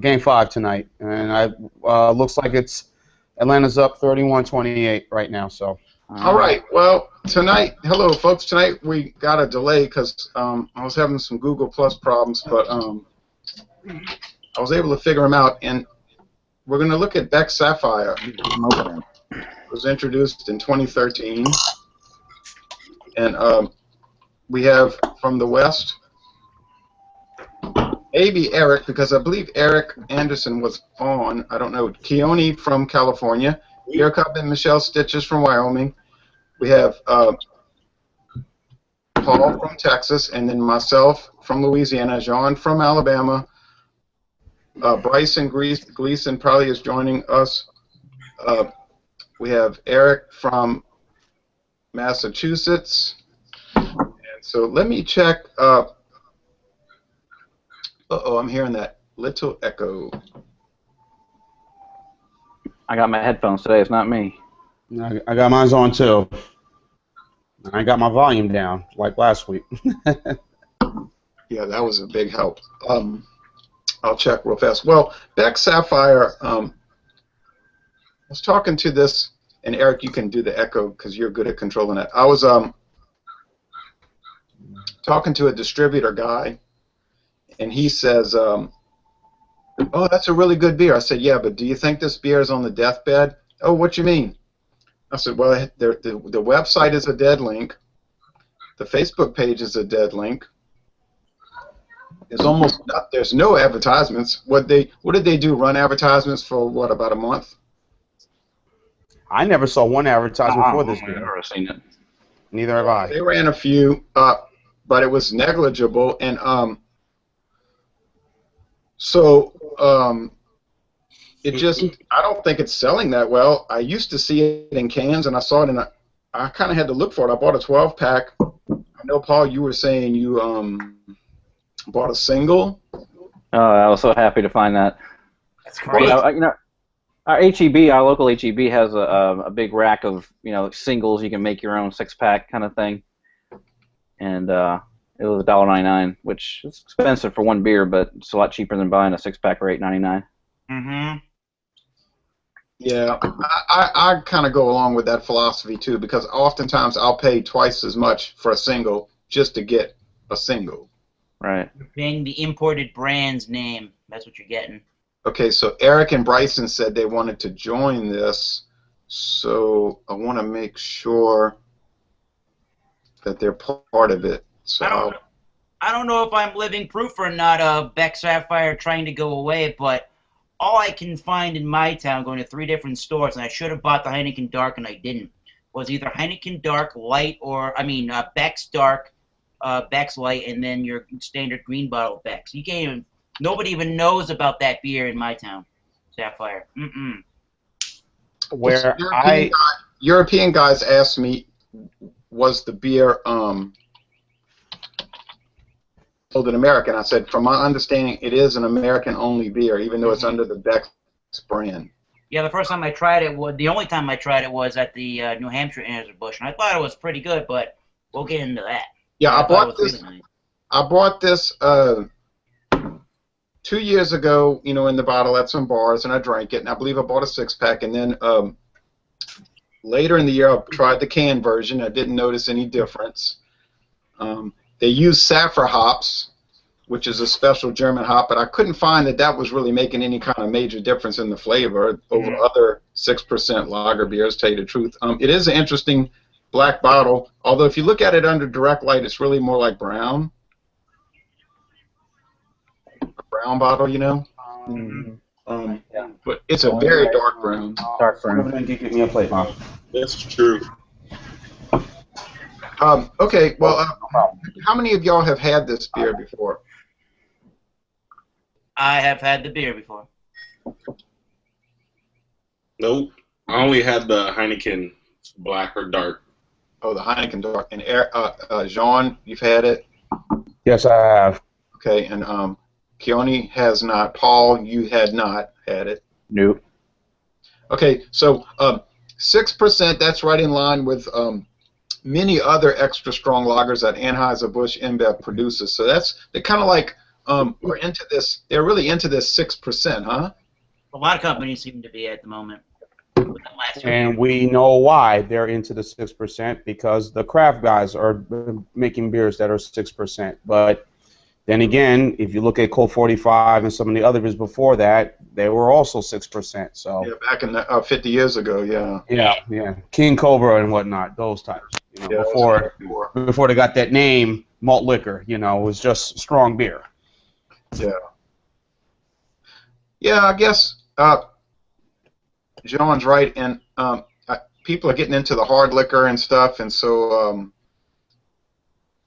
Game 5 tonight, and looks like Atlanta's up 31-28 right now. So. All right. Well, tonight, hello, folks. Tonight we got a delay because I was having some Google Plus problems, but I was able to figure them out, and we're going to look at Beck Sapphire. Okay. It was introduced in 2013, and we have from the West, maybe Eric, because I believe Eric Anderson was on. I don't know. Keone from California, Beer Cup and Michelle Stitches from Wyoming. We have Paul from Texas, and then myself from Louisiana, John from Alabama. Bryson Gleason probably is joining us. We have Eric from Massachusetts. And so let me check. Uh-oh, I'm hearing that little echo. I got my headphones today. It's not me. I got mine on too. I got my volume down like last week. Yeah, that was a big help. I'll check real fast. Well, Beck Sapphire, I was talking to this, and Eric, you can do the echo because you're good at controlling that. I was talking to a distributor guy, and he says, oh, that's a really good beer. I said, yeah, but do you think this beer is on the deathbed? Oh, what you mean? I said, well, the website is a dead link. The Facebook page is a dead link. There's no advertisements. What did they do? Run advertisements for what, about a month? I never saw one advertisement for this beer. I've never seen it. Neither have I. They ran a few, but it was negligible, and it just, I don't think it's selling that well. I used to see it in cans, and I saw it, and I kind of had to look for it. I bought a 12-pack. I know, Paul, you were saying you bought a single. Oh, I was so happy to find that. That's great. You know, our HEB, our local HEB, has a big rack of singles. You can make your own 6-pack kind of thing, and it was $1.99, which is expensive for one beer, but it's a lot cheaper than buying a 6-pack for $8.99. Mm-hmm. Yeah, I kind of go along with that philosophy too, because oftentimes I'll pay twice as much for a single just to get a single. Right. You're paying the imported brand's name. That's what you're getting. Okay, so Eric and Bryson said they wanted to join this, so I want to make sure that they're part of it. So I don't know if I'm living proof or not of Beck Sapphire trying to go away, but all I can find in my town, going to 3 different stores, and I should have bought the Heineken Dark and I didn't, was either Heineken Dark Light or, Beck's Dark, Beck's Light, and then your standard green bottle of Beck's. You can't even, nobody even knows about that beer in my town, Sapphire. Mm-mm. Where European guys asked me, was the beer sold in America? And I said, from my understanding, it is an American-only beer, even though it's under the Beck's brand. Yeah, the first time I tried it, the only time I tried it was at the New Hampshire Anheuser-Busch, and I thought it was pretty good, but we'll get into that. Yeah, I bought this. Really nice. I bought this 2 years ago, in the bottle at some bars, and I drank it, and I believe I bought a 6-pack, and then later in the year I tried the can version. I didn't notice any difference. They use Sapphire hops, which is a special German hop, but I couldn't find that was really making any kind of major difference in the flavor over other 6% lager beers, to tell you the truth. It is an interesting black bottle, although if you look at it under direct light, it's really more like brown. A brown bottle, Yeah. But it's a very dark brown. Dark brown. Give me a plate, Mom. That's true. Okay, well, how many of y'all have had this beer before? I have had the beer before. Nope. I only had the Heineken Black or Dark. Oh, the Heineken Dark. And Jean, you've had it? Yes, I have. Okay, and Keone has not. Paul, you had not had it. Nope. Okay, so 6%, that's right in line with many other extra strong lagers that Anheuser-Busch InBev produces. So they're kind of like are into this. They're really into this 6%, huh? A lot of companies seem to be at the moment. With the last And we know why they're into the 6% because the craft guys are making beers that are 6%. But then again, if you look at Colt 45 and some of the other beers before that, they were also 6%. So Yeah, back in the, 50 years ago, yeah. yeah, King Cobra and whatnot, those types. You know, Yeah, before they got that name, malt liquor. You know, it was just strong beer. Yeah. Yeah, I guess John's right, and people are getting into the hard liquor and stuff, and so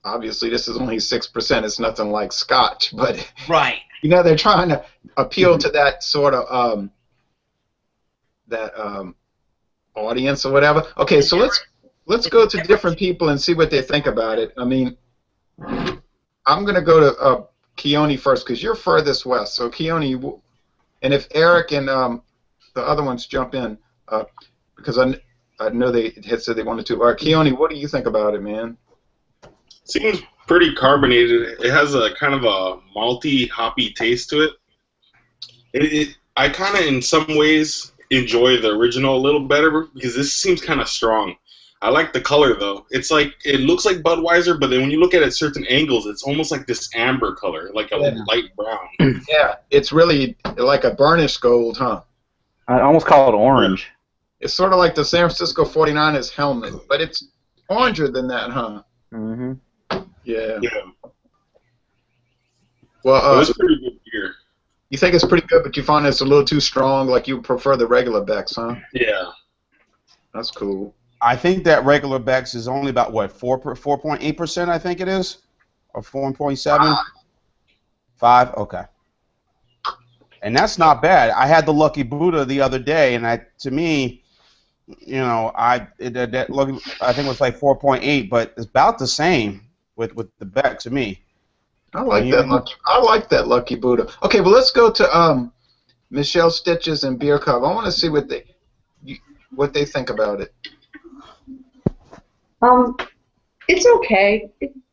obviously this is only 6%. It's nothing like Scotch, but right. you know they're trying to appeal to that sort of audience or whatever. Okay, so let's go to different people and see what they think about it. I mean, I'm gonna go to Keone first because you're furthest west. So Keone, and if Eric and the other ones jump in, because I know they had said they wanted to. Keone, what do you think about it, man? Seems pretty carbonated. It has a kind of a malty, hoppy taste to it. I kind of, in some ways, enjoy the original a little better because this seems kind of strong. I like the color though. It's like it looks like Budweiser, but then when you look at it at certain angles, it's almost like this amber color, like a light brown. Yeah, it's really like a burnished gold, huh? I almost call it orange. It's sort of like the San Francisco 49ers helmet, but it's oranger than that, huh? Mm-hmm. Yeah. Yeah. Well, it's pretty good beer. You think it's pretty good, but you find it's a little too strong, like you prefer the regular Becks, huh? Yeah. That's cool. I think that regular Beck's is only about what 4.8%. I think it is, or 4.7. 5. Okay. And that's not bad. I had the Lucky Buddha the other day, and to me, you know, I think it was like 4.8, but it's about the same with the Beck to me. I like that Lucky Buddha. Okay, well let's go to Michelle Stitches and Beer Cub. I want to see what they think about it. It's okay.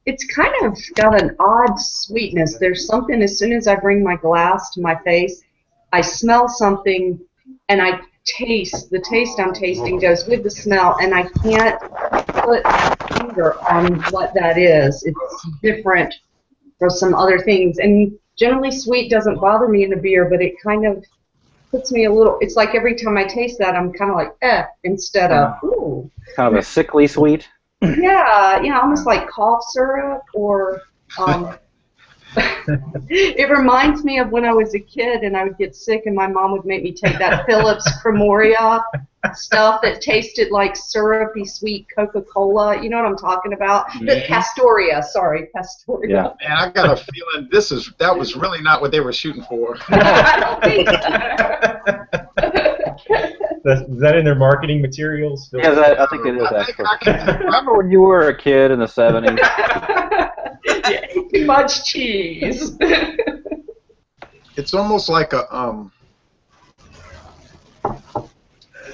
It's kind of got an odd sweetness. There's something, as soon as I bring my glass to my face, I smell something and I taste. The taste I'm tasting goes with the smell, and I can't put my finger on what that is. It's different from some other things. And generally sweet doesn't bother me in a beer, but it kind of puts me a little, it's like every time I taste that, I'm kind of like, instead of, ooh. Kind of a sickly sweet. Yeah, almost like cough syrup, or it reminds me of when I was a kid and I would get sick and my mom would make me take that Phillips Cremoria stuff that tasted like syrupy sweet Coca-Cola. You know what I'm talking about? The Pastoria, Pastoria. Yeah. Man, I got a feeling that was really not what they were shooting for. I don't think so. Is that in their marketing materials? Yeah, I think it is actually. Remember when you were a kid in the 70s? Too much cheese. It's almost like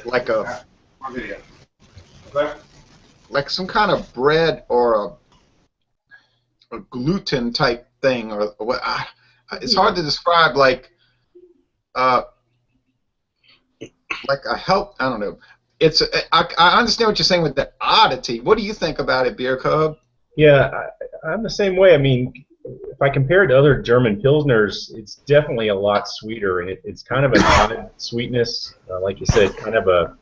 like some kind of bread or a gluten type thing, or what? It's hard to describe. Like a help. I don't know. I understand what you're saying with the oddity. What do you think about it, Beer Cub? Yeah, I'm the same way. I mean, if I compare it to other German Pilsners, it's definitely a lot sweeter, and it's kind of an odd sweetness. Like you said, kind of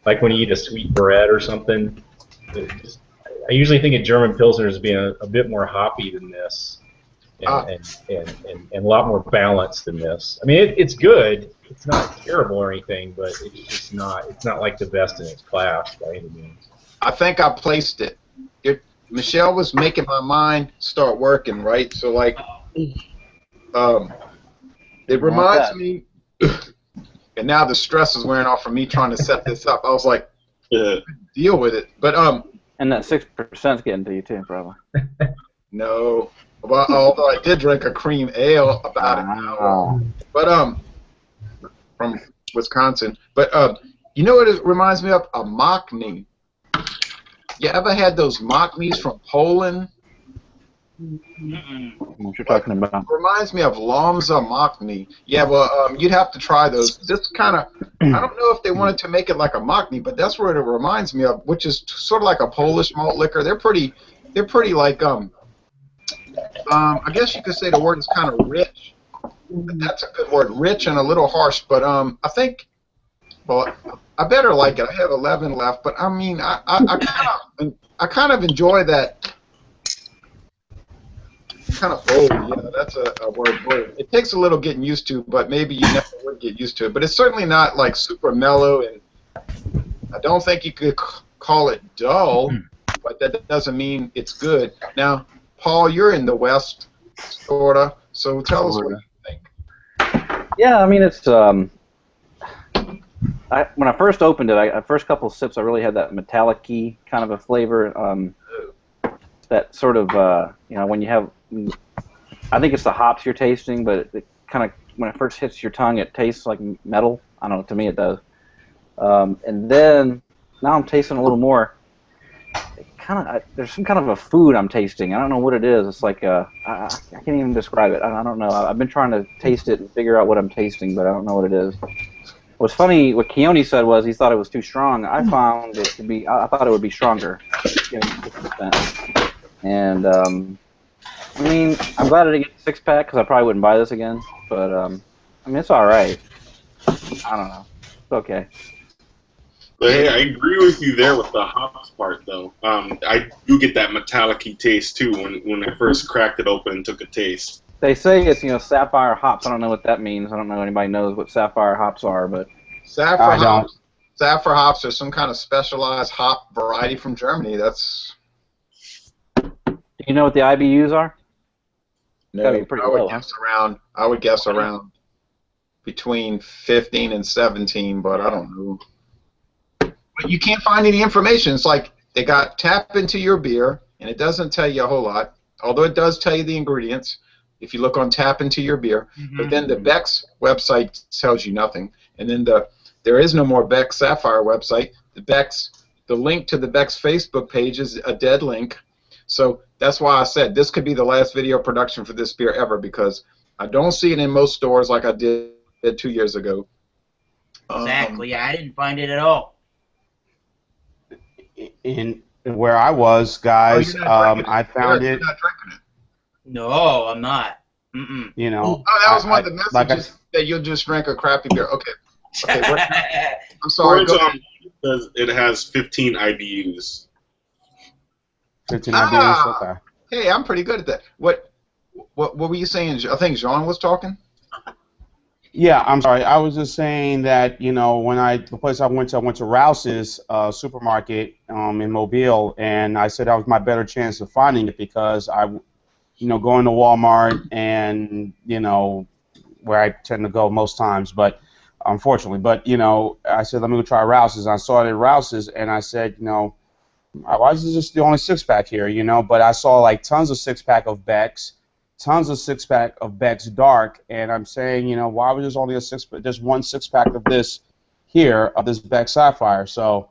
like when you eat a sweet bread or something. I usually think of German Pilsners as being a bit more hoppy than this, and a lot more balanced than this. I mean, it's good. It's not terrible or anything, but it's not like the best in its class by any means. I think I placed it. Michelle was making my mind start working, right? So like, it reminds me, and now the stress is wearing off from me trying to set this up. I was like, deal with it, but And that 6%'s getting to you too, probably. no. Well, although I did drink a cream ale about it, but from Wisconsin. But you know what it reminds me of? A Mockney. You ever had those Mockneys from Poland? What you're talking about? Reminds me of Lamza Makni. Yeah, well, you'd have to try those. This kind of, I don't know if they wanted to make it like a Makni, but that's what it reminds me of, which is sort of like a Polish malt liquor. They're pretty like, I guess you could say the word is kind of rich. That's a good word, rich and a little harsh, but I think, well, I better like it. I have 11 left, but I mean, I kind of enjoy that. Kind of bold, yeah, that's a word. It takes a little getting used to, but maybe you never would get used to it. But it's certainly not like super mellow, and I don't think you could call it dull, but that doesn't mean it's good. Now, Paul, you're in the West, sorta, so tell us what you think. Yeah, I mean, it's when I first opened it, the first couple of sips, I really had that metallic-y kind of a flavor. That sort of, when you have, I think it's the hops you're tasting, but it kind of, when it first hits your tongue, it tastes like metal. I don't know, to me it does. And then, now I'm tasting a little more. There's some kind of a food I'm tasting. I don't know what it is. It's like, I can't even describe it. I don't know. I've been trying to taste it and figure out what I'm tasting, but I don't know what it is. What's funny, what Keone said was he thought it was too strong. I found it to be, I thought it would be stronger. And, I mean, I'm glad I didn't get the 6-pack because I probably wouldn't buy this again. But, I mean, it's all right. I don't know. It's okay. But hey, I agree with you there with the hops part, though. I do get that metallic-y taste, too, when I first cracked it open and took a taste. They say it's, Sapphire hops. I don't know what that means. I don't know if anybody knows what Sapphire hops are, but... Sapphire hops are some kind of specialized hop variety from Germany. That's... Do you know what the IBUs are? No, I would guess around between 15 and 17, but I don't know. But you can't find any information. It's like they got tap into your beer, and it doesn't tell you a whole lot, although it does tell you the ingredients if you look on tap into your beer. But then the Beck's website tells you nothing. And then there is no more Beck Sapphire website. The link to the Beck's Facebook page is a dead link. So that's why I said this could be the last video production for this beer ever, because I don't see it in most stores like I did 2 years ago. Exactly. I didn't find it at all. In where I was, guys, I found it. You're not drinking it. No, I'm not. Oh, that was one of the messages that you'll just drink a crappy beer. Okay. I'm sorry. It has 15 IBUs. 15 IBUs. Okay. Hey, I'm pretty good at that. What were you saying? I think Jean was talking. Yeah, I'm sorry. I was just saying that the place I went to Rouse's supermarket in Mobile, and I said that was my better chance of finding it because I, going to Walmart and where I tend to go most times, but unfortunately, I said let me go try Rouse's. And I saw it at Rouse's, and I said, why is this just the only 6-pack here, But I saw like tons of 6-pack of Beck's. Tons of 6-pack of Beck's Dark, and I'm saying, why was there only just one 6-pack of this here, of this Beck Sapphire? So,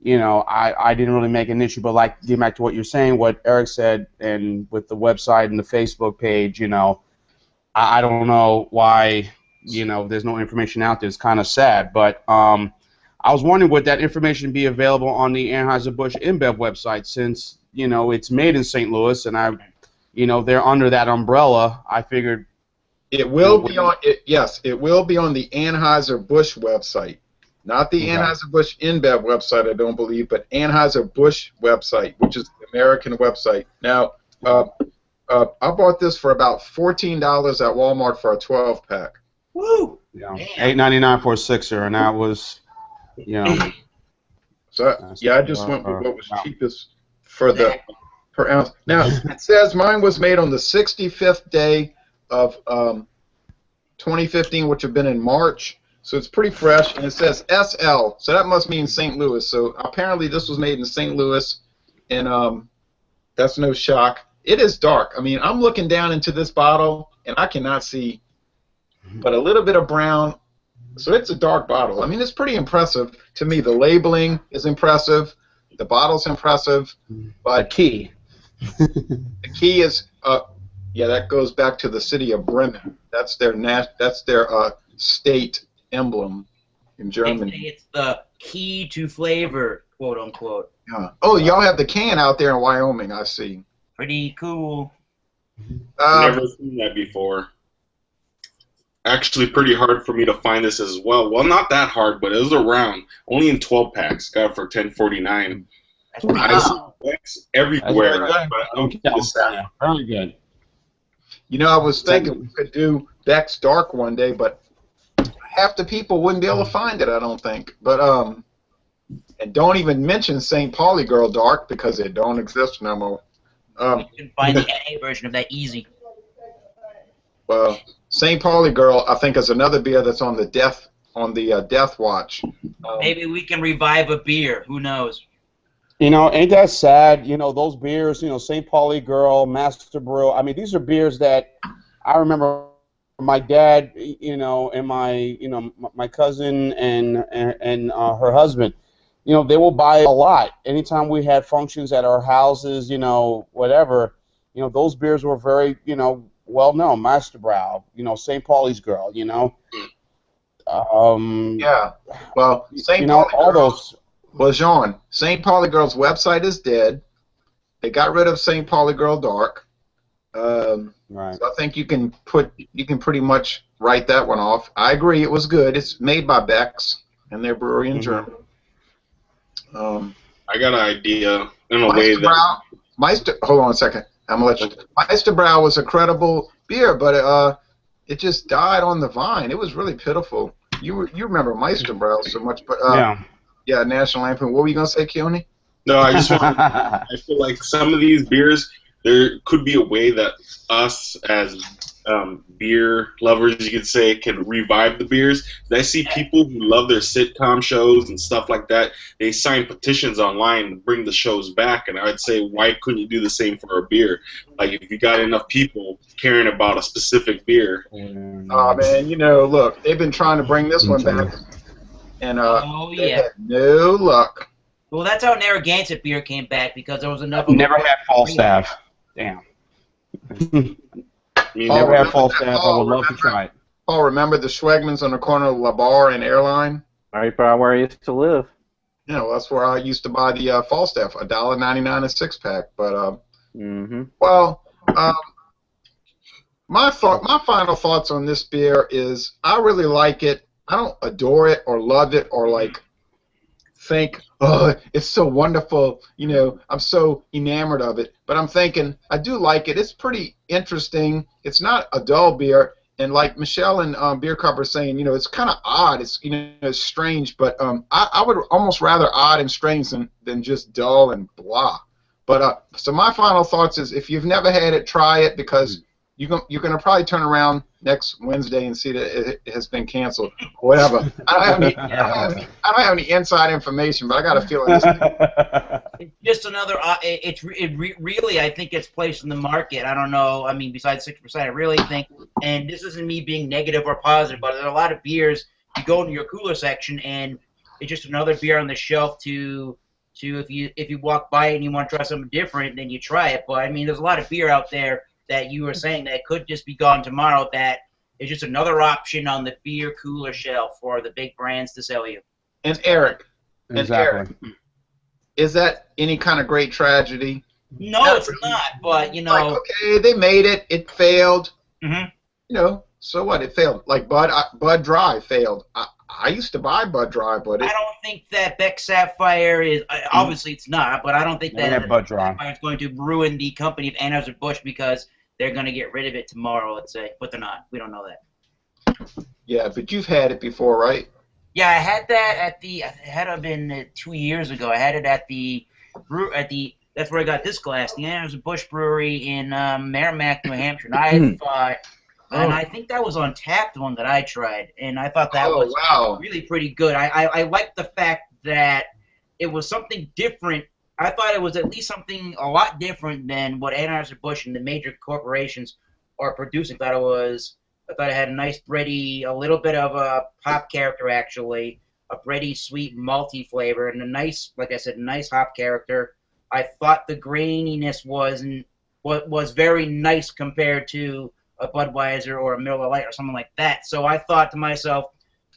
I didn't really make an issue, but like, getting back to what you're saying, what Eric said, and with the website and the Facebook page, I don't know why, there's no information out there. It's kind of sad, but I was wondering would that information be available on the Anheuser-Busch InBev website since, it's made in St. Louis, and they're under that umbrella. I figured it will be on. Yes, it will be on the Anheuser-Busch website, not the Anheuser-Busch InBev website. I don't believe, but Anheuser-Busch website, which is the American website. Now, I bought this for about $14 at Walmart for a 12-pack. Woo! Yeah, $8.99 for a 6er, and that was, So yeah, I just went with what was cheapest for the. Per ounce. Now, it says mine was made on the 65th day of 2015, which have been in March, so it's pretty fresh, and it says SL, so that must mean St. Louis. So apparently this was made in St. Louis, and that's no shock. It is dark. I mean, I'm looking down into this bottle, and I cannot see but a little bit of brown, so it's a dark bottle. I mean, it's pretty impressive to me. The labeling is impressive. The bottle's impressive, but The key is, yeah, that goes back to the city of Bremen. That's their state emblem in They say Germany. it's the key to flavor, quote unquote. Yeah. Oh, y'all have the can out there in Wyoming, I see. Pretty cool. Never seen that before. Actually, pretty hard for me to find this as well. Well, not that hard, but it was around. Only in 12 packs. Got it for $10.49. That's pretty I see cool. Becks everywhere, That's very but I don't good. get the Sapphire. Very good. You know, I was thinking we could do Beck's Dark one day, but half the people wouldn't be able to find it, I don't think. But and don't even mention St. Pauli Girl Dark because it don't exist no more. You can find the NA version of that easy. Well, St. Pauli Girl, I think, is another beer that's on the death watch. Maybe we can revive a beer. Who knows? You know, ain't that sad? You know, those beers, you know, St. Pauli Girl, Master Brew. I mean, these are beers that I remember my dad, you know, and my cousin and her husband, you know, they will buy a lot. Anytime we had functions at our houses, you know, whatever, you know, those beers were very, you know, well known. Master Brow, you know, St. Pauli's Girl, you know. Yeah. Well, St. You know, Pauli all Girl. those. Well, Jean, St. Pauli Girl's website is dead. They got rid of St. Pauli Girl Dark. Right. So I think you can pretty much write that one off. I agree, it was good. It's made by Beck's and their brewery in Germany. I got an idea in a way that. Hold on a second. I'm gonna let you. Meisterbrow was a credible beer, but it just died on the vine. It was really pitiful. You remember Meisterbrow so much, but yeah, National Lampoon. What were you gonna say, Keone? No, I just want. I feel like some of these beers, there could be a way that us as beer lovers, you could say, can revive the beers. I see people who love their sitcom shows and stuff like that. They sign petitions online to bring the shows back, and I'd say, why couldn't you do the same for a beer? Like, if you got enough people caring about a specific beer. Oh man, you know, look, they've been trying to bring this one back, and they had no luck. Well, that's how Narragansett beer came back because there was enough. Never had Falstaff. Damn. Never had Falstaff. I would love to try it. Oh, remember the Schwegmans on the corner of La Bar and Airline? Right by where I used to live. Yeah, well, that's where I used to buy the Falstaff, $1.99 a six-pack. But well, my final thoughts on this beer is I really like it. I don't adore it or love it or like think, oh, it's so wonderful. You know, I'm so enamored of it. But I'm thinking I do like it. It's pretty interesting. It's not a dull beer. And like Michelle and Beer Cup are saying, you know, it's kind of odd. It's, you know, it's strange. But I would almost rather odd and strange than just dull and blah. But so my final thoughts is if you've never had it, try it because you're going to probably turn around next Wednesday and see that it has been canceled or whatever. I don't have any inside information, but I got a feeling It's just another. Really, I think it's placed in the market. I don't know. I mean, besides 6%, I really think, and this isn't me being negative or positive, but there are a lot of beers. You go into your cooler section, and it's just another beer on the shelf to if you walk by it and you want to try something different, then you try it. But I mean, there's a lot of beer out there that you were saying that could just be gone tomorrow. That is just another option on the beer cooler shelf for the big brands to sell you. And Eric, Exactly. Is that any kind of great tragedy? No, it's not. But you know, like, okay, they made it. It failed. Mhm. You know, so what? It failed. Like Bud Dry failed. I used to buy Bud Dry, but I don't think that Beck Sapphire is. Obviously, it's not. But I don't think that Bud Dry. Sapphire is going to ruin the company of Anheuser-Busch because they're going to get rid of it tomorrow. Let's say, but they're not. We don't know that. Yeah, but you've had it before, right? Yeah, I had that at the. It had to have been 2 years ago. I had it at the That's where I got this glass. The Anheuser-Busch Brewery in Merrimack, New Hampshire. And I thought, and I think that was on tap, the one that I tried, and I thought that was really pretty good. I liked the fact that it was something different. I thought it was at least something a lot different than what Anheuser-Busch and the major corporations are producing. I thought it had a nice bready, a little bit of a hop character actually, a bready, sweet, malty flavor, and a nice, like I said, nice hop character. I thought the graininess was very nice compared to a Budweiser or a Miller Lite or something like that. So I thought to myself,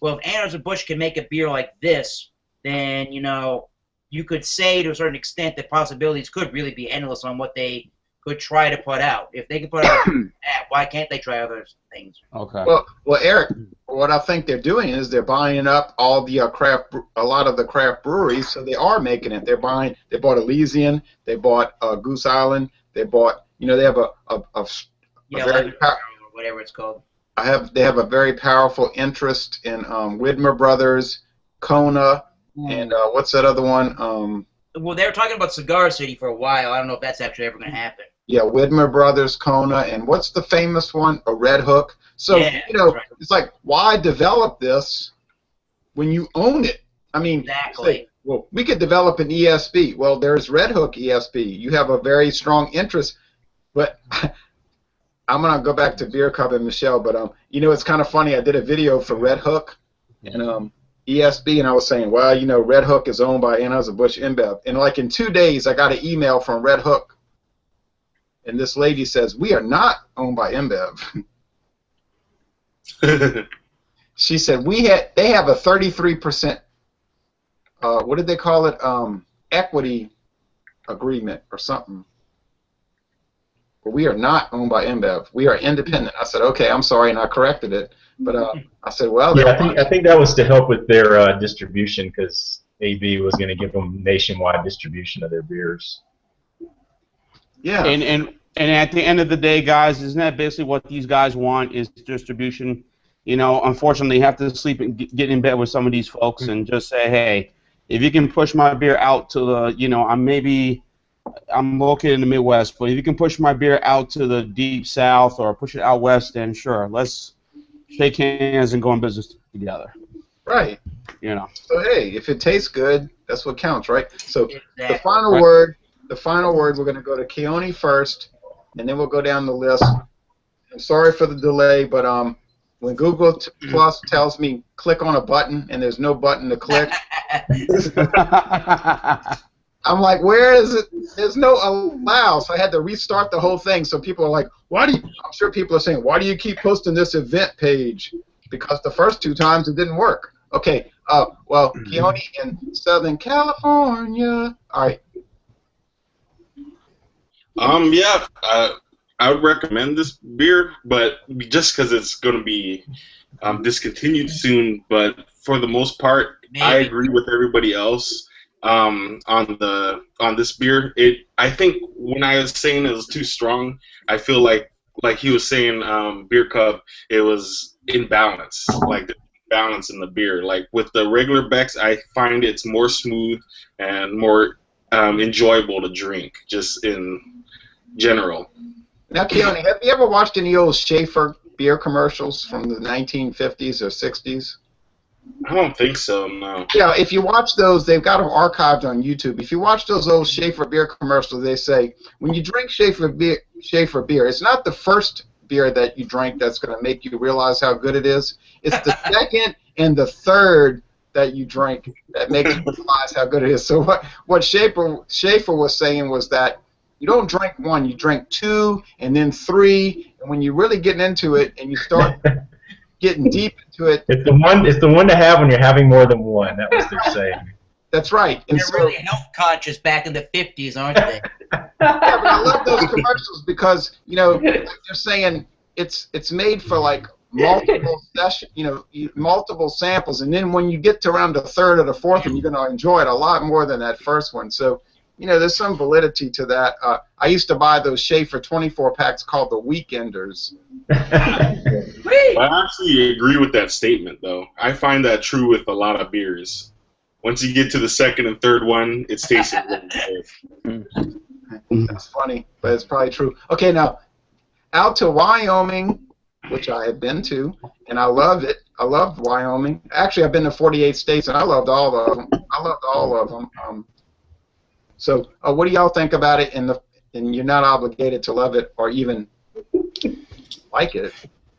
well, if Anheuser-Busch can make a beer like this, then, you know, you could say to a certain extent that possibilities could really be endless on what they could try to put out. If they can put out that, why can't they try other things? Okay. Well, Eric, what I think they're doing is they're buying up all the a lot of the craft breweries, so they are making it. They bought Elysian, they bought Goose Island, they bought, you know, they have a very or whatever it's called. They have a very powerful interest in Widmer Brothers, Kona, and what's that other one? Well, they were talking about Cigar City for a while. I don't know if that's actually ever going to happen. Yeah, Widmer Brothers, Kona, and what's the famous one? A Red Hook. So, Yeah, you know, right. It's like, why develop this when you own it? I mean, Exactly. say, well, we could develop an ESB. Well, there's Red Hook ESB. You have a very strong interest, but I'm going to go back to Beer Cup and Michelle, but, you know, it's kind of funny. I did a video for Red Hook and ESB, and I was saying, well, you know, Red Hook is owned by Anheuser-Busch InBev. And, like, in 2 days, I got an email from Red Hook. And this lady says, we are not owned by InBev. She said, they have a 33%, what did they call it, equity agreement or something. But we are not owned by InBev. We are independent. I said, okay, I'm sorry, and I corrected it. But I said, well, yeah, I think that was to help with their distribution, because AB was going to give them nationwide distribution of their beers. yeah. And at the end of the day, guys, isn't that basically what these guys want, is distribution? You know, unfortunately, you have to sleep and get in bed with some of these folks and just say, hey, if you can push my beer out to the, you know, I'm located in the Midwest, but if you can push my beer out to the deep South or push it out west, then sure, let's shake hands and go in business together. Right. You know. So, hey, if it tastes good, that's what counts, right? So Exactly. the final word, we're going to go to Keone first, and then we'll go down the list. I'm sorry for the delay, but when Google Plus tells me click on a button and there's no button to click, I'm like, where is it? There's no allow, so I had to restart the whole thing. So people are like, I'm sure people are saying, why do you keep posting this event page? Because the first 2 times it didn't work. Okay, well, Keone in Southern California. All right. Yeah, I would recommend this beer, but just because it's going to be discontinued soon. But for the most part, I agree with everybody else on this beer. I think when I was saying it was too strong, I feel like he was saying, Beer Cup, it was imbalance, like the balance in the beer. Like with the regular Becks, I find it's more smooth and more enjoyable to drink, just in general. Now, Keone, have you ever watched any old Schaefer beer commercials from the 1950s or 60s? I don't think so, no. Yeah, if you watch those, they've got them archived on YouTube. If you watch those old Schaefer beer commercials, they say, when you drink Schaefer beer, it's not the first beer that you drink that's going to make you realize how good it is. It's the second and the third that you drink that makes you realize how good it is. So what Schaefer was saying was that you don't drink 1, you drink 2, and then 3, and when you're really getting into it and you start getting deep into it, it's the one to have when you're having more than one. That was their saying. That's right. And They're really health conscious back in the 50s, aren't they? Yeah, but I love those commercials because, you know, they're saying it's made for like multiple multiple samples, and then when you get to around the third or the fourth one, you're going to enjoy it a lot more than that first one. So, you know, there's some validity to that. I used to buy those Schaefer 24 packs called the Weekenders. I actually agree with that statement, though. I find that true with a lot of beers. Once you get to the second and third one, it's tasting really good. That's funny, but it's probably true. Okay, now, out to Wyoming, which I have been to, and I loved it. I loved Wyoming. Actually, I've been to 48 states, and I loved all of them. So, what do y'all think about it? And you're not obligated to love it or even like it.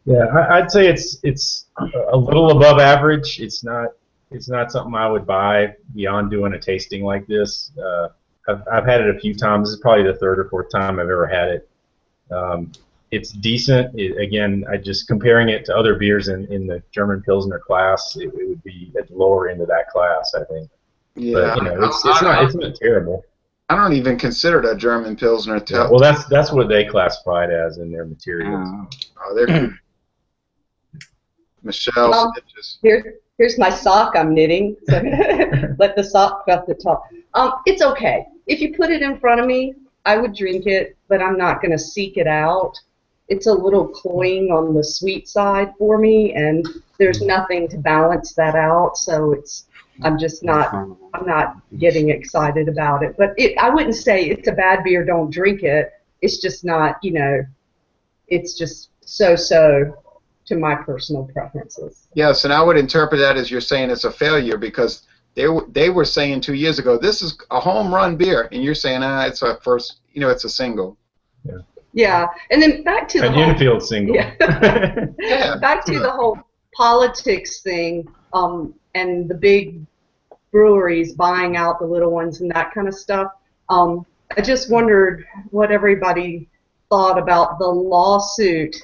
Yeah, I'd say it's a little above average. It's not something I would buy beyond doing a tasting like this. I've had it a few times. This is probably the third or fourth time I've ever had it. It's decent. Again, I just comparing it to other beers in the German Pilsner class, it would be at the lower end of that class, I think. Yeah, But it's not terrible. I don't even consider that German Pilsner. Yeah, well, that's what they classify it as in their materials. Oh, they're good. Michelle, here's my sock I'm knitting. So let the sock cut the top. It's okay. If you put it in front of me, I would drink it, but I'm not going to seek it out. It's a little cloying on the sweet side for me, and there's nothing to balance that out. So I'm not getting excited about it. But I wouldn't say it's a bad beer, don't drink it. It's just not, it's just so to my personal preferences. Yes, and I would interpret that as you're saying it's a failure because they were saying 2 years ago this is a home run beer, and you're saying it's a first, it's a single. Yeah, and then back to an infield single. Yeah. Back to the whole politics thing, and the big breweries buying out the little ones and that kind of stuff. I just wondered what everybody thought about the lawsuit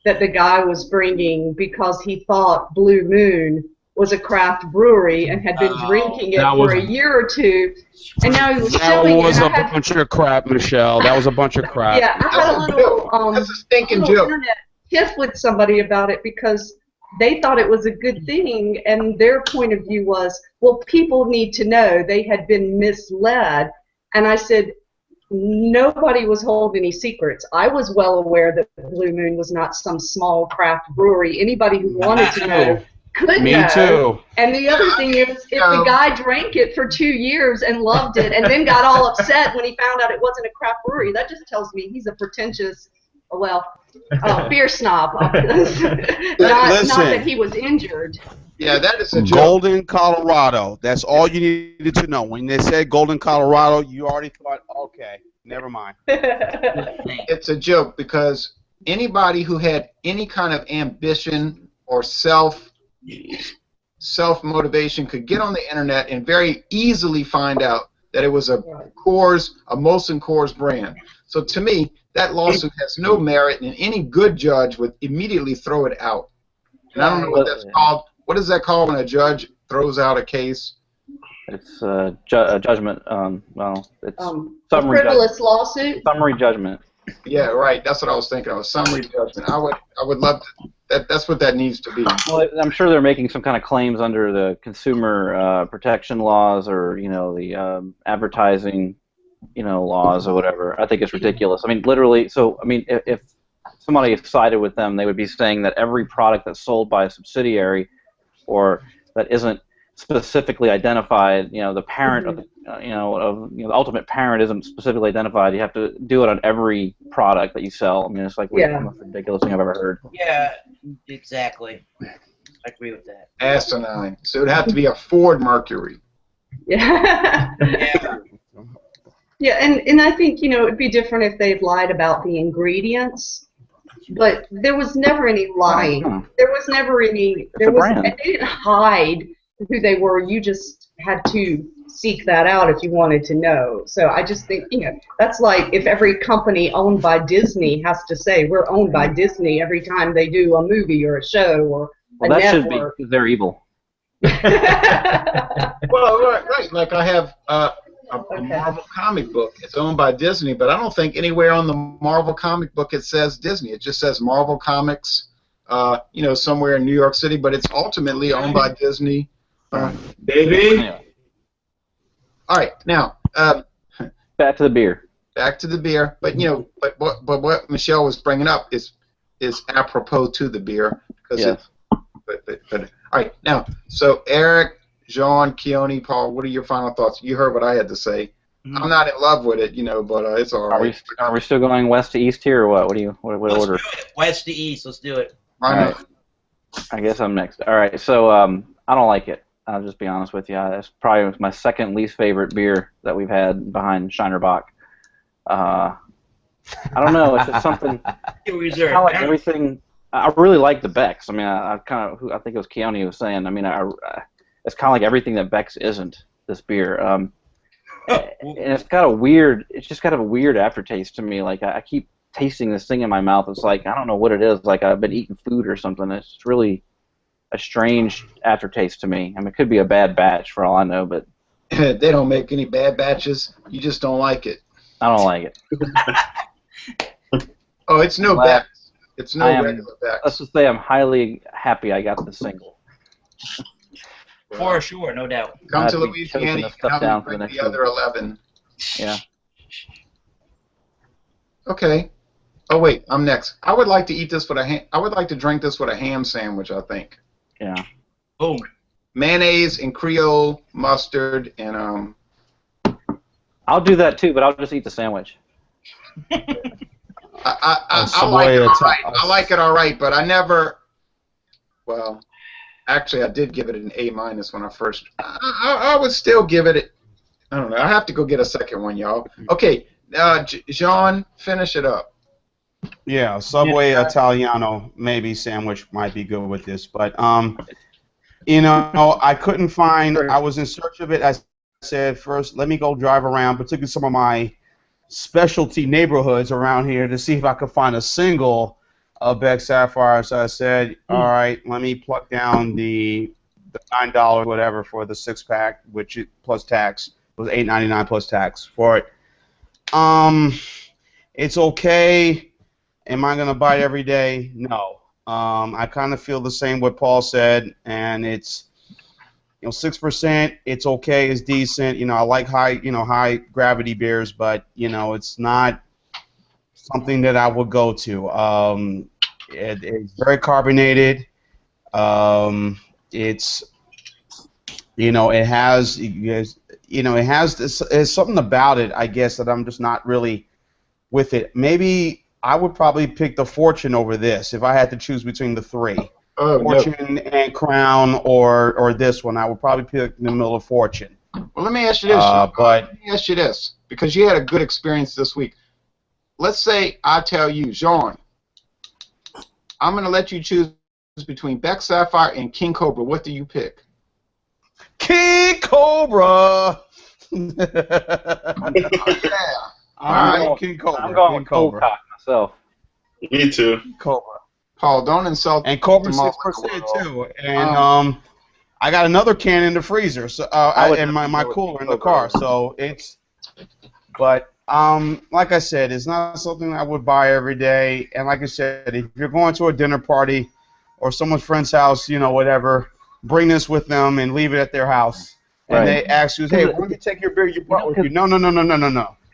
that the guy was bringing because he thought Blue Moon was a craft brewery and had been drinking it for a year or two, and now he was showing it. That was a bunch of crap, Michelle. That was a bunch of crap. Yeah, I had a little, that's a stinking little joke. internet tiff with somebody about it because they thought it was a good thing, and their point of view was, well, people need to know they had been misled. And I said, nobody was holding any secrets. I was well aware that Blue Moon was not some small craft brewery. Anybody who wanted to know could know. Me too. And the other thing is, if the guy drank it for 2 years and loved it and then got all upset when he found out it wasn't a craft brewery, that just tells me he's a pretentious, beer snob. not that he was injured. Yeah, that is a joke. Golden, Colorado. That's all you needed to know. When they said Golden, Colorado, you already thought, okay, never mind. It's a joke because anybody who had any kind of ambition or self-motivation could get on the internet and very easily find out that it was a Molson Coors brand. So to me, that lawsuit has no merit, and any good judge would immediately throw it out. And I don't know what that's called. What is that called when a judge throws out a case? It's a judgment. It's a frivolous lawsuit. Summary judgment. Yeah, right. That's what I was thinking of. Summary judgment. I would love to. That's what that needs to be. Well, I'm sure they're making some kind of claims under the consumer protection laws or the advertising laws or whatever. I think it's ridiculous. I mean, literally. So I mean, if somebody sided with them, they would be saying that every product that's sold by a subsidiary or that isn't specifically identified, the parent of the ultimate parent isn't specifically identified. You have to do it on every product that you sell. I mean, it's like the most ridiculous thing I've ever heard. Yeah, exactly. I agree with that. Asinine. So it'd have to be a Ford Mercury. Yeah. Yeah. Yeah, and I think it'd be different if they'd lied about the ingredients. But there was never any lying. There was never any. They didn't hide who they were. You just had to seek that out if you wanted to know. So I just think that's like if every company owned by Disney has to say we're owned by Disney every time they do a movie or a show or a network. That should be because they're evil. Well, right. Like I have a Marvel comic book. It's owned by Disney, but I don't think anywhere on the Marvel comic book it says Disney. It just says Marvel Comics, somewhere in New York City, but it's ultimately owned by Disney. Baby. All right, now back to the beer. Back to the beer, but what Michelle was bringing up is apropos to the beer because all right, now so Eric, John, Keone, Paul, what are your final thoughts? You heard what I had to say. I'm not in love with it, but it's all right. Are we still going west to east here, or what? What order? Let's do it. West to east. Let's do it. All right. I guess I'm next. All right. So I don't like it. I'll just be honest with you. It's probably my second least favorite beer that we've had behind Shiner Bock. I don't know. It's just something. Kind of like everything. I really like the Becks. I mean, I think it was Keone who was saying. I mean, it's kind of like everything that Beck's isn't. This beer. And it's got a weird. It's just got a weird aftertaste to me. Like I keep tasting this thing in my mouth. It's like I don't know what it is. Like I've been eating food or something. It's really a strange aftertaste to me. I mean, it could be a bad batch for all I know, but They don't make any bad batches. You just don't like it. I don't like it. Oh, it's no Well, Beck's. It's no regular Let's Beck's. just say I'm highly happy I got the single. For sure, no doubt. Come to I'd be Louisiana, choking you this can stuff have down me for the drink next the other 11. Yeah. Okay. Oh wait, I'm next. I would like to eat this with a ham. I would like to drink this with a ham sandwich. I think Yeah. Boom. mayonnaise and Creole mustard and I'll do that too, but I'll just eat the sandwich. I like it all right. I like it all right, but I never. Well, actually, I did give it an A- when I first. I would still give it. I don't know. I have to go get a second one, y'all. Okay, Jean, finish it up. Yeah, Subway Italiano maybe sandwich might be good with this, but you know, I couldn't find. I was in search of it. I said first, let me go drive around, particularly some of my specialty neighborhoods around here to see if I could find a single Beck Sapphire. So I said, all right, let me pluck down the $9 whatever for the 6-pack, which plus tax was $8.99 plus tax for it. It's okay. Am I gonna buy it every day? No. I kind of feel the same what Paul said, and it's 6%. It's okay. It's decent. I like high gravity beers, but it's not something that I would go to. It's very carbonated. It's it has there's something about it, I guess, that I'm just not really with it. Maybe I would probably pick the Fortune over this if I had to choose between the three. Fortune and Crown or this one. I would probably pick the middle of Fortune. Well, let me ask you this. Let me ask you this, because you had a good experience this week. Let's say I tell you, Jean, I'm going to let you choose between Beck Sapphire and King Cobra. What do you pick? King Cobra! Yeah. King Cobra. I'm going King with cold Cobra. cock myself. Me too. Cobra. Paul, don't insult. And Cobra the 6% too. And I got another can in the freezer, so and my cooler in the car. So it's, but like I said, it's not something I would buy every day. And like I said, if you're going to a dinner party or someone's friend's house, whatever, bring this with them and leave it at their house. And they ask you, hey, why don't you take your beer you brought with you? No.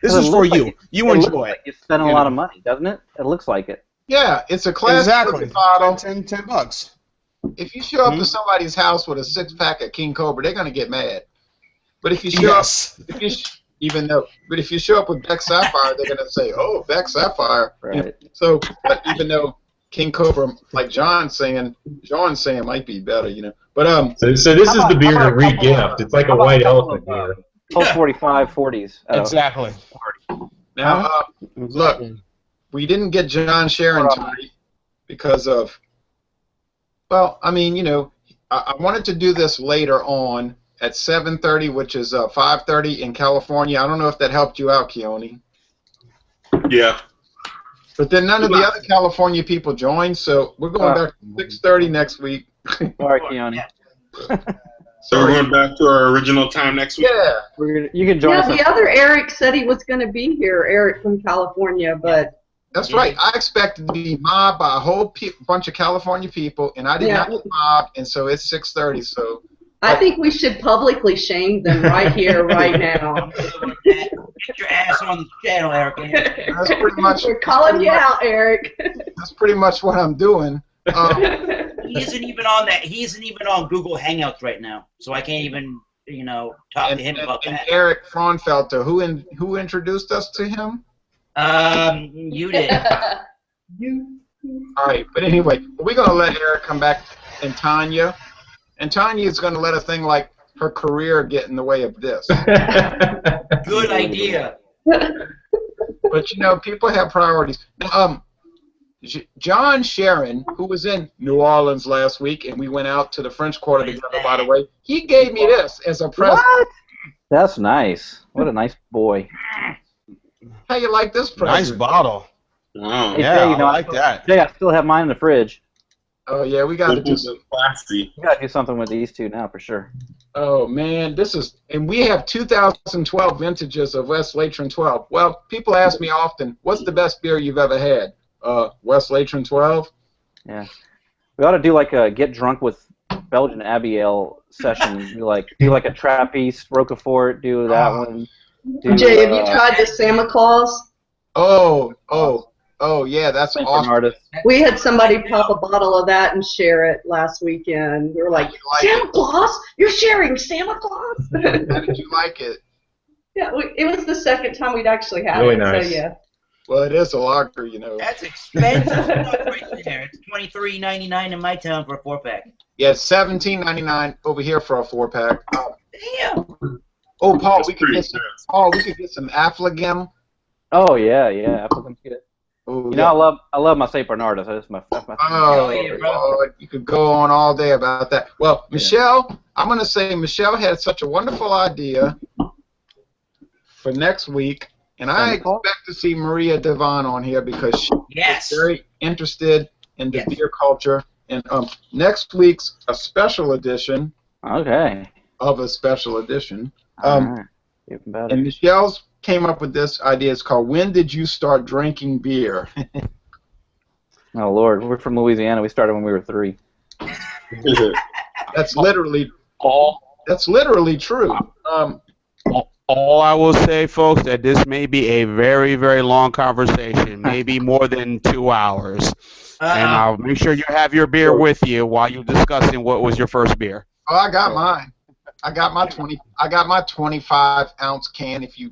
This is for you. You enjoy it. Like you're spending a lot of money, doesn't it? It looks like it. Yeah, it's a classic bottle. $10. If you show up to somebody's house with a 6-pack of King Cobra, they're gonna get mad. But if you show up, if you show up with Beck Sapphire, they're gonna say, "Oh, Beck Sapphire." Right. So, but even though King Cobra, like John's saying, might be better, But So this is the beer to re-gift. It's like a white elephant beer. Colt 45 40s. Exactly. Now, look, we didn't get John Sharon tonight because of, well, I mean, I wanted to do this later on at 7:30, which is 5:30 in California. I don't know if that helped you out, Keone. Yeah. But then none of the other California people joined, so we're going back to 6:30 next week. Sorry, Keone. So we're going back to our original time next week? Yeah. You can join us. The other Eric said he was going to be here, Eric from California, but... That's right. I expected to be mobbed by a whole bunch of California people, and I did not get mobbed, and so it's 6:30. So I think we should publicly shame them right here, right now. Get your ass on the channel, Eric. that's pretty much. We're calling you out, Eric. That's pretty much what I'm doing. He isn't even on that. He isn't even on Google Hangouts right now, so I can't even, talk to him about that. And Eric Fraunfelter, who introduced us to him? You did. All right, but anyway, we're gonna let Eric come back, and Tanya is gonna let a thing like her career get in the way of this. Good idea. But people have priorities. John Sharon, who was in New Orleans last week, and we went out to the French Quarter together, by the way, he gave me this as a present. What? That's nice. What a nice boy. How you like this present? Nice bottle. Wow. Hey, Yeah, Jay, I like that. Jay, I still have mine in the fridge. Oh yeah, we got to do some. Plastic. You gotta do something with these two now for sure. Oh man, this is, and we have 2012 vintages of West Latron 12. Well, people ask me often, what's the best beer you've ever had? West Latron 12. Yeah. We ought to do like a get drunk with Belgian Abbey Ale session. do like a Trappiste, Roquefort, do that one. Do, Jay, have you tried the Santa Claus? Oh yeah, that's St. awesome. Bernardus. We had somebody pop a bottle of that and share it last weekend. We were like, Santa Claus? You're sharing Santa Claus? How did you like it? Yeah, it was the second time we'd actually had Really it. nice. So yeah. Well, it is a lager, you know. That's expensive stuff right there. It's $23.99 in my town for a 4-pack. Yeah, it's $17.99 over here for a 4-pack. Damn. Oh, Paul, That's we could pretty get some. Paul, we could get some Affligem. Oh yeah. Appleton's good. Oh, You know, I love my St. Bernardus. That's my Oh, yeah, bro. Lord, you could go on all day about that. Well, Michelle, I'm going to say Michelle had such a wonderful idea for next week, and I expect to see Maria Devon on here because she Yes. is very interested in the Yes. beer culture. And next week's a special edition Okay. of a special edition. All right. Even better. And Michelle's came up with this idea. It's called "When Did You Start Drinking Beer?" Oh Lord, we're from Louisiana. We started when we were 3. That's literally true. All I will say, folks, that this may be a very, very long conversation, maybe more than 2 hours. And I'll make sure you have your beer with you while you're discussing what was your first beer. Oh, I got mine. I got my 25-ounce can. If you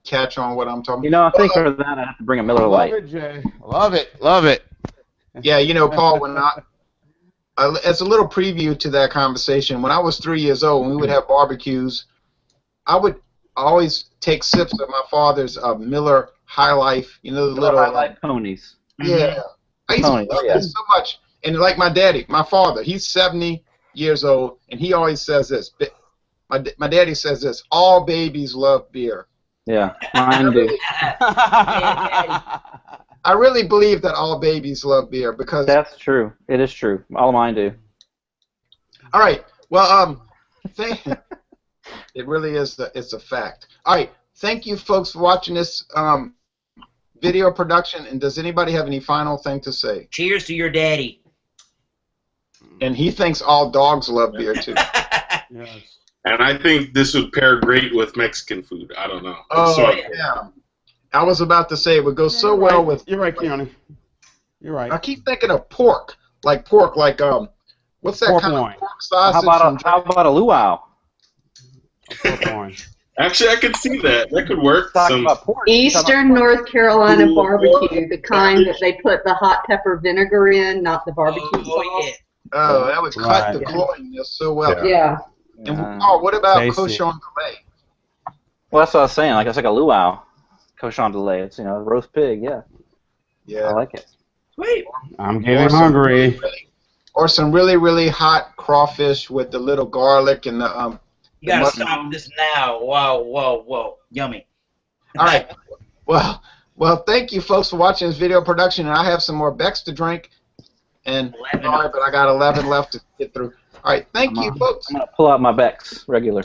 catch on what I'm talking. You know, I think for that I have to bring a Miller Lite. Love it, Jay. Love it. Love it. Yeah, you know, Paul. When as a little preview to that conversation, when I was 3 years old, when we would have barbecues, I would always take sips of my father's Miller High Life. You know, the little High Life ponies. Yeah. I used to love it so much. And like my daddy, my father, he's 70 years old, and he always says this. My daddy says this: all babies love beer. Yeah, mine do. I really believe that all babies love beer because. That's true. It is true. All of mine do. All right. Well, it really is. It's a fact. All right. Thank you, folks, for watching this video production. And does anybody have any final thing to say? Cheers to your daddy. And he thinks all dogs love beer too. Yes. And I think this would pair great with Mexican food. I don't know. Oh, yeah. I was about to say it would go so well with. You're right, Keone. You're right. I keep thinking of pork, like what's that Pork kind loin. of pork sausage? How about a luau? Actually, I could see that. That could work. Talking about pork. Eastern North Carolina barbecue, the kind that they put the hot pepper vinegar in, not the barbecue sauce. Oh, that would cut Right. the cloyiness so well. Yeah. And Paul, what about Tasty. cochon filet? Well, that's what I was saying. Like it's like a luau, cochon de lait. It's roast pig. Yeah, Yeah. I like it. Sweet. I'm getting hungry. Or some really, really hot crawfish with the little garlic and the You gotta mutton. stop this now. Whoa. Yummy. All right. Well, thank you, folks, for watching this video production. And I have some more Becks to drink. And 11. sorry, but I got 11 left to get through. All right. Thank you, folks. I'm gonna pull out my Beck's regular.